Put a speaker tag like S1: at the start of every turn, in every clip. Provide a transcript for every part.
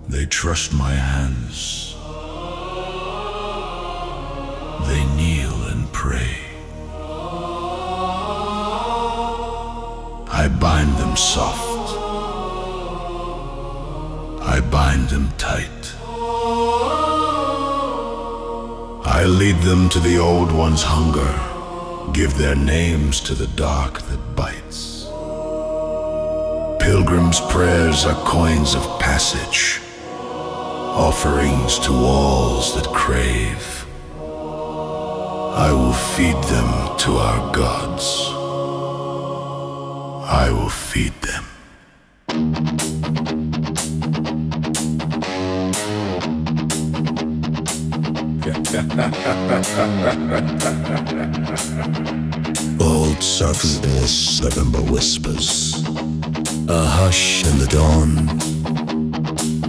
S1: They trust my hands. They kneel and pray. I bind them soft. I bind them tight. I lead them to the old one's hunger, give their names to the dark that bites. Pilgrims' prayers are coins of passage, offerings to walls that crave. I will feed them to our gods. I will feed them.
S2: Old surface bliss, November whispers, a hush in the dawn.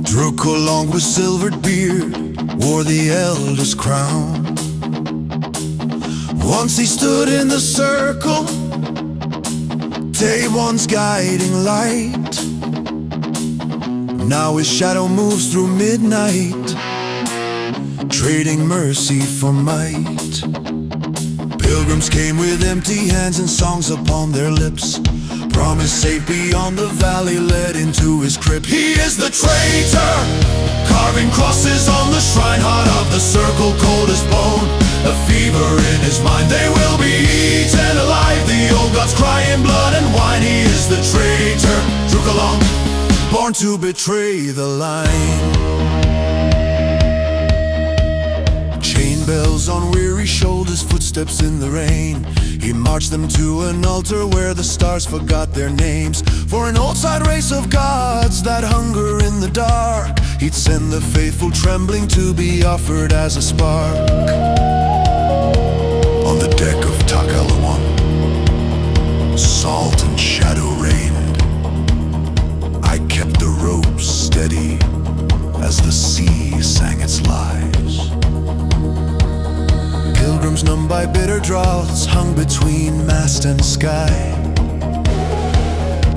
S2: Drukolonk with silvered beard wore the elder's crown. Once he stood in the circle, TabEwon's guiding light. Now his shadow moves through midnight, trading mercy for might. Pilgrims came with empty hands and songs upon their lips, promised safe beyond the valley, led into his crypt. He is the traitor, carving crosses on the shrine, heart of the circle, cold as bone, a fever in his mind. They will be eaten alive, the old gods cry in blood and wine. He is the traitor, Drukolonk, born to betray the line. Chain bells on weary shoulders, footsteps in the rain. He marched them to an altar where the stars forgot their names. For an old-side race of gods that hunger in the dark, he'd send the faithful trembling to be offered as a spark. On the deck of TabEwon, salt and shadow reigned. I kept the ropes steady as the sea sang its lies. Pilgrims numb by bitter droughts hung between mast and sky,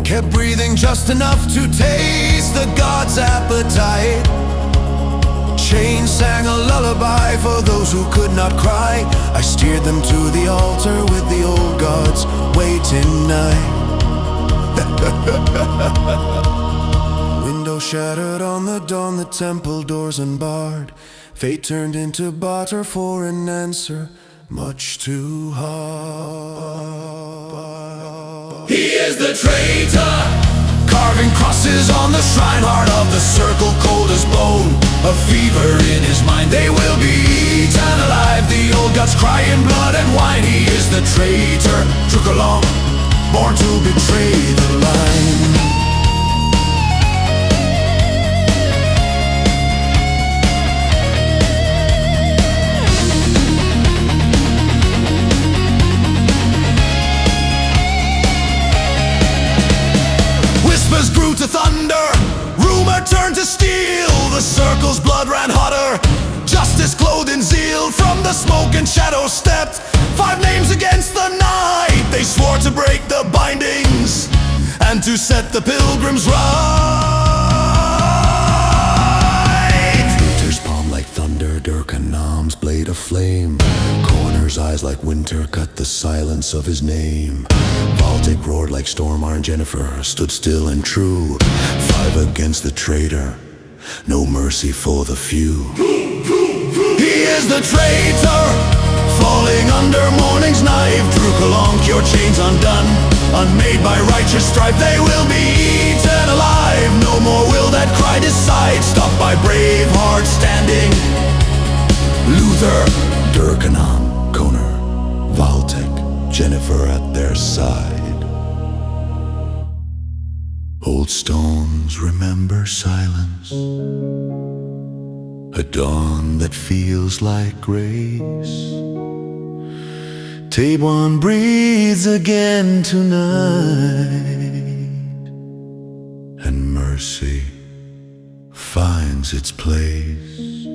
S2: kept breathing just enough to taste the god's appetite. Chains sang a lullaby for those who could not cry. I steered them to the altar with the old gods waiting nigh. Window shattered on the dawn, the temple doors unbarred. Fate turned into barter for an answer much too hard.
S3: He is the traitor, carving crosses on the shrine, heart of the circle, cold as bone, a fever in his mind. They will be eaten alive, the old gods cry in blood and wine. He is the traitor, Drukolonk, born to betray the line. Whispers grew to thunder, rumor turned to steel. The circle's blood ran hotter, justice clothed in zeal. From the smoke and shadow stepped 5 names against the night. They swore to break the bindings and to set the pilgrims right.
S2: Traitor's palm like thunder, Drukolon's blade of flame. Corner's eyes like winter cut the silence of his name. Baltic roared like storm, Iron Jennifer stood still and true. 5 against the traitor, no mercy for the few.
S3: He is the traitor, falling under morning's knife. Drukolonk, your chains undone, unmade by righteous strife. They will be eaten alive, no more will that cry decide. Stopped by brave hearts standing, Luther,
S2: Drukolonk, Koner, Baltic, Jennifer at their side. Old stones remember silence, a dawn that feels like grace. TabEwon breathes again tonight, and mercy finds its place.